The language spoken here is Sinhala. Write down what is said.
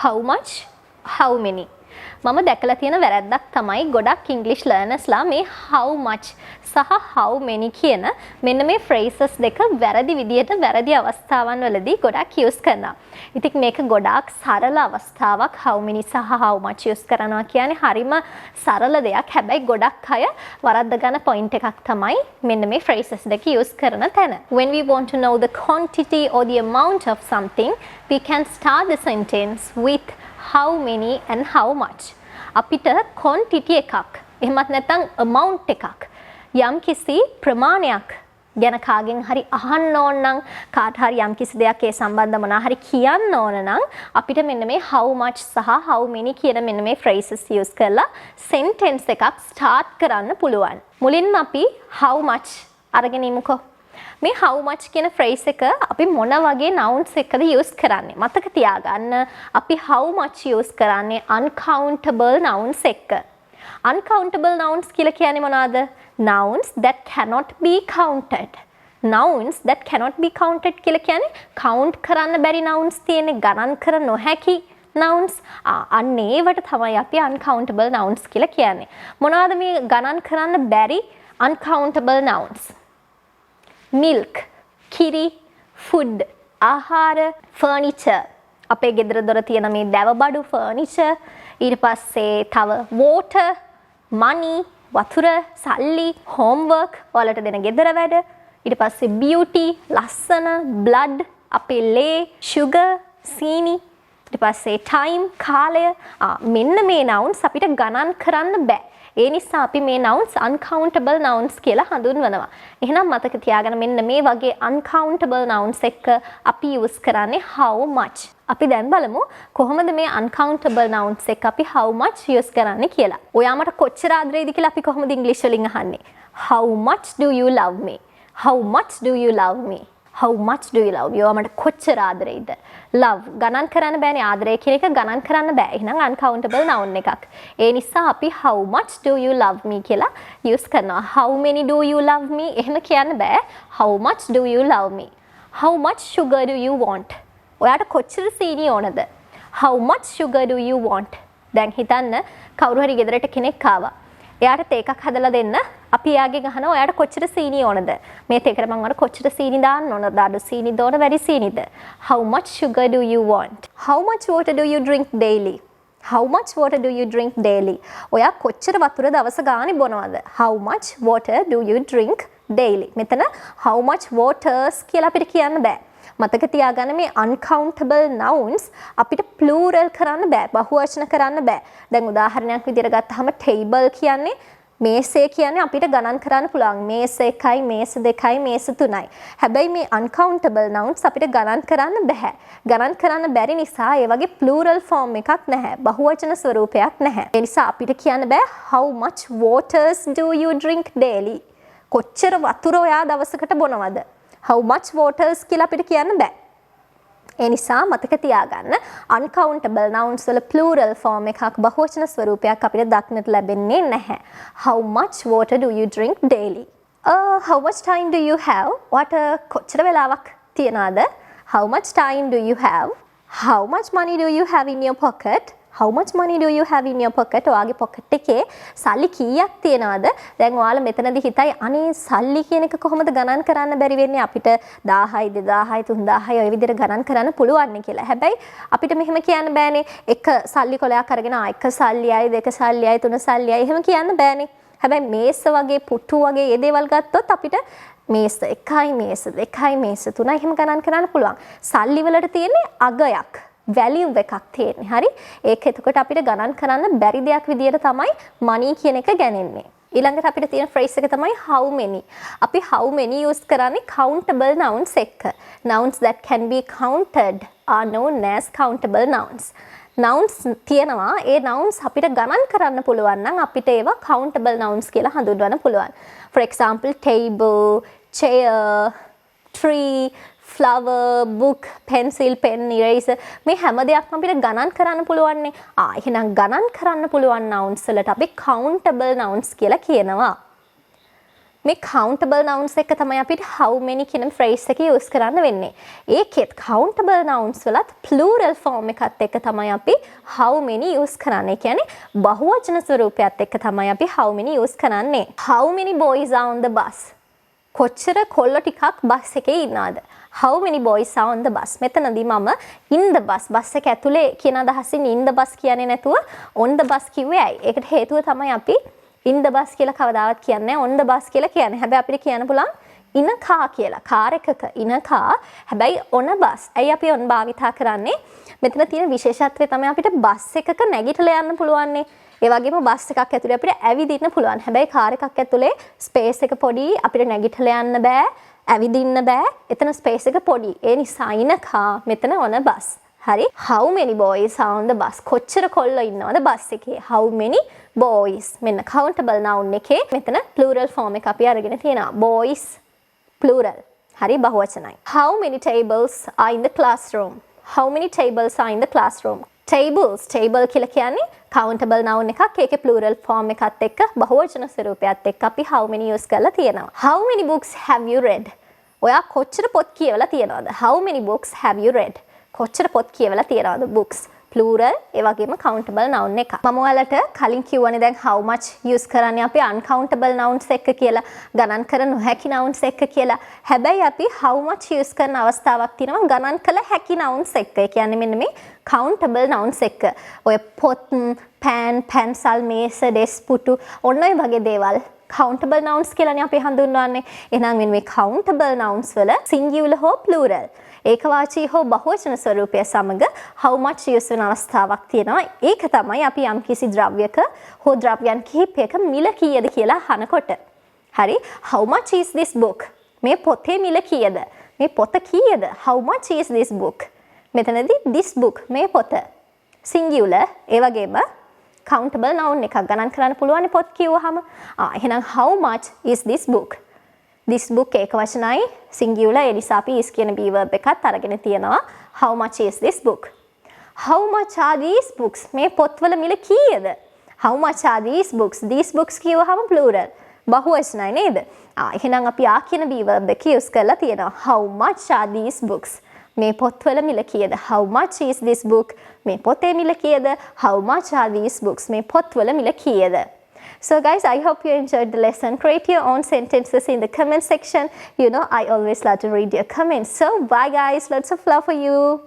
how much, how many. මම දැකලා තියෙන වැරද්දක් තමයි ගොඩක් English learnersලා මේ how much සහ how many කියන මෙන්න මේ phrases දෙක වැරදි විදියට වැරදි අවස්ථාවන් වලදී ගොඩක් use කරනවා. ඉතින් මේක ගොඩාක් සරල අවස්ථාවක් how many සහ how much use කරනවා කියන්නේ හරිම සරල දෙයක්. හැබැයි ගොඩක් අය වරද්ද ගන්න point එකක් තමයි මෙන්න මේ phrases දෙක use කරන තැන. When we want to know the quantity or the amount of something, we can start the sentence with how many and how much. අපිට quantity එකක් එහෙමත් නැත්නම් amount එකක් යම් කිසි ප්‍රමාණයක් ගැන කාගෙන් හරි අහන්න ඕන නම් කාට හරි යම් කිසි දෙයක් ඒ සම්බන්ධව මොනවා හරි කියන්න ඕන නම් අපිට මෙන්න මේ how much සහ how many කියන මෙන්න මේ phrases use කරලා sentence එකක් start කරන්න පුළුවන්. මුලින්ම අපි how much අරගෙන ඉමුකෝ. මේ how much කියන phrase එක අපි මොන වගේ nouns එකද use කරන්නේ? මතක තියාගන්න අපි how much use කරන්නේ uncountable nouns එක. uncountable nouns කියලා කියන්නේ මොනවද? Nouns that cannot be counted. Nouns that cannot be counted කියලා කියන්නේ count කරන්න බැරි nouns තියෙන්නේ ගණන් කර නොහැකි nouns. අන්න ඒවට තමයි අපි uncountable nouns කියලා කියන්නේ. මොනවද මේ ගණන් කරන්න බැරි uncountable nouns? Milk, කිරි, food, ආහාර, furniture. අපේ ගෙදර දොර තියෙන මේ දැවබඩු furniture. ඊට පස්සේ තව water, money, වතුර, සල්ලි, homework, ඔයාලට දෙන ගෙදර වැඩ. ඊට පස්සේ beauty, ලස්සන, blood, අපේ ලේ, sugar, සීනි. ඊට පස්සේ time, කාලය. මෙන්න මේ nouns අපිට ගණන් කරන්න බෑ. ඒ නිසා අපි මේ nouns uncountable nouns කියලා හඳුන්වනවා. එහෙනම් මතක තියාගන්න මෙන්න මේ වගේ uncountable nouns එක අපි use කරන්නේ how much. අපි දැන් බලමු කොහොමද මේ uncountable nouns එක අපි how much use කරන්නේ කියලා. ඔයා මට කොච්චර ආදරේද කියලා අපි කොහොමද English වලින් අහන්නේ? How much do you love me? How much do you love me? How much do you love me? ඔයා මට කොච්චර ආදරේද? Love ගණන් කරන්න බෑනේ. ආදරය කියන එක ගණන් කරන්න බෑ. එහෙනම් uncountable noun එකක්. ඒ නිසා අපි how much do you love me කියලා use කරනවා. How many do you love me? එහෙම කියන්න බෑ. How much do you love me? How much sugar do you want? ඔයාට කොච්චර සීනි ඕනද? How much sugar do you want? දැන් හිතන්න කවුරු හරි ගෙදරට කෙනෙක් ආවා. එයාට තේ එකක් හදලා දෙන්න. අපි එයාගෙන් අහනවා ඔයාට කොච්චර සීනි ඕනද? මේ තේකට මම අර කොච්චර සීනි දාන්න ඕනද? අඩු සීනි දෝන වැඩි සීනිද? How much sugar do you want? How much water do you drink daily? How much water do you drink daily? ඔයා කොච්චර වතුර දවස ගානේ බොනවද? How much water do you drink daily? මෙතන how much waters කියලා අපිට කියන්න බෑ. මතක තියාගන්න මේ uncountable nouns අපිට plural කරන්න බෑ. බහුවචන කරන්න බෑ. දැන් උදාහරණයක් විදිහට ගත්තාම table කියන්නේ මේසේ කියන්නේ අපිට ගණන් කරන්න පුළුවන්. මේස 1යි, මේස 2යි, මේස 3යි. හැබැයි මේ uncountable nouns අපිට ගණන් කරන්න බෑ. ගණන් කරන්න බැරි නිසා ඒ වගේ plural form එකක් නැහැ. බහුවචන ස්වරූපයක් නැහැ. ඒ නිසා අපිට කියන්න බෑ how much waters do you drink daily? කොච්චර වතුර ඔයා දවසකට බොනවද? How much waters කියලා අපිට කියන්න බෑ. ඒ නිසා මතක තියාගන්න uncountable nouns වල plural form එකක් බහුවචන ස්වරූපයක් අපිට දක්නට ලැබෙන්නේ නැහැ. How much water do you drink daily? How much time do you have? What කොච්චර වෙලාවක් තියනවද? How much time do you have? How much money do you have in your pocket? How much money do you have in your pocket? ඔයාගේ pocket එකේ සල්ලි කීයක් තියනවද? දැන් ඔයාලා මෙතනදී හිතයි අනේ සල්ලි කියන එක කොහොමද ගණන් කරන්න බැරි වෙන්නේ? අපිට 1000යි 2000යි 3000යි ඔය විදිහට ගණන් කරන්න පුළුවන් නේ කියලා. හැබැයි අපිට මෙහෙම කියන්න බෑනේ. එක සල්ලි කොලයක් අරගෙන එක සල්ලියයි දෙක සල්ලියයි තුන සල්ලියයි එහෙම කියන්න බෑනේ. හැබැයි මේස වගේ පුටු වගේ ඒ දේවල් ගත්තොත් අපිට මේස 1යි මේස 2යි මේස 3යි එහෙම ගණන් කරන්න පුළුවන්. සල්ලි වලට තියෙන්නේ අගයක්. value එකක් තියෙන්නේ. හරි? ඒක එතකොට අපිට ගණන් කරන්න බැරි දෙයක් විදියට තමයි money කියන එක ගණන්නේ. ඊළඟට අපිට තියෙන phrase එක තමයි how many. අපි how many use කරන්නේ countable nouns එක්ක. Nouns that can be counted are known as countable nouns. Nouns තියෙනවා. ඒ nouns අපිට ගණන් කරන්න පුළුවන් නම් අපිට ඒවා countable nouns කියලා හඳුන්වන්න පුළුවන්. For example, table, chair, tree, flower, book, pencil, pen, eraser මේ හැම දෙයක්ම අපිට ගණන් කරන්න පුළුවන්නේ. එහෙනම් ගණන් කරන්න පුළුවන් nouns වලට අපි countable nouns කියලා කියනවා. මේ countable nouns එක තමයි අපිට how many කියන phrase එක use කරන්න වෙන්නේ. ඒකෙත් countable nouns වලත් plural form එකත් එක්ක තමයි අපි how many use කරන්නේ. කියන්නේ බහුවචන ස්වරූපයත් එක්ක තමයි අපි how many use කරන්නේ. How many boys are on the bus? කොච්චර කොල්ලෝ ටිකක් බස් එකේ ඉන්නවද? How many boys are on the bus? මෙතනදී මම in the bus බස් එක ඇතුලේ කියන අදහසින් in the bus කියන්නේ නැතුව on the bus කිව්වේ ඇයි? ඒකට හේතුව තමයි අපි in the bus කියලා කවදාවත් කියන්නේ on the bus කියලා කියන්නේ. හැබැයි අපිට කියන්න පුළුවන් in a car කියලා. කාර් එකක in a car. හැබැයි on a bus. ඇයි අපි on භාවිතා කරන්නේ? මෙතන තියෙන විශේෂත්වය තමයි අපිට බස් එකක නැගිටලා යන්න පුළුවන් නේ. ඒ වගේම බස් එකක් ඇතුලේ අපිට ඇවිදින්න පුළුවන්. හැබැයි කාර් එකක් ඇතුලේ ස්පේස් එක පොඩි. අපිට නැගිටලා යන්න බෑ. ඇවිදින්න බෑ. එතන ස්පේස් එක පොඩි. ඒ නිසා in a car මෙතන on a bus. හරි. How many boys are on the bus? කොච්චර කොල්ලෝ ඉන්නවද බස් එකේ? How many boys? මෙන්න countable noun එකේ මෙතන plural form එක අපි අරගෙන තියෙනවා. Boys plural. හරි බහුවචනයි. How many tables are in the classroom? How many tables are in the classroom? Tables. Table කියලා කියන්නේ countable noun එකක්. ඒකේ plural form එකත් එක්ක බහුවචන ස්වරූපයත් එක්ක අපි how many use කරලා තියෙනවා. How many books have you read? ඔයා කොච්චර පොත් කියවලා තියෙනවද? How many books have you read? කොච්චර පොත් කියවලා තියෙනවද? books plural ඒ වගේම countable noun එක. මම ඔයාලට කලින් කිව්වනේ දැන් how much use කරන්නේ අපි uncountable nouns එක්ක කියලා, ගණන් කර නොහැකි nouns එක්ක කියලා. හැබැයි අපි how much use කරන අවස්ථාවක් තියෙනවා ගණන් කළ හැකි nouns එක්ක. ඒ කියන්නේ මෙන්න මේ countable nouns එක්ක. ඔය පොත්, pan, pencil, මේස, desk, පුටු ඔන්න ඔය වගේ දේවල් countable nouns කියලානේ අපි හඳුන්වන්නේ. එහෙනම් මේ countable nouns වල singular හෝ plural ඒකවාචී හෝ බහුවචන ස්වරූපය සමග how much use වෙන අවස්ථාවක් තියෙනවා. ඒක තමයි අපි යම්කිසි ද්‍රව්‍යක හෝ ද්‍රව්‍යයන් කිහිපයක මිල කීයද කියලා අහනකොට. හරි. How much is this book? මේ පොතේ මිල කීයද? මේ පොත කීයද? How much is this book? මෙතනදී this book මේ පොත singular ඒ වගේම countable noun එකක් ගණන් කරන්න පුළුවන් පොත් කිව්වහම. එහෙනම් how much is this book? This book ඒක වචනයි singular. ඒ නිසා අපි is කියන be verb එකත් අරගෙන තියෙනවා. How much is this book? How much are these books? මේ පොත්වල මිල කීයද? How much are these books? These books කියවහම plural. බහුවචනයි නේද? එහෙනම් අපි කියන be verb එක use කරලා තියෙනවා. How much are these books? මේ පොත්වල මිල කීයද? How much is this book? මේ පොතේ මිල කීයද? How much are these books? මේ පොත්වල මිල කීයද? So guys, I hope you enjoyed the lesson. Create your own sentences in the comment section. You know, I always love to read your comments. So bye guys, lots of love for you.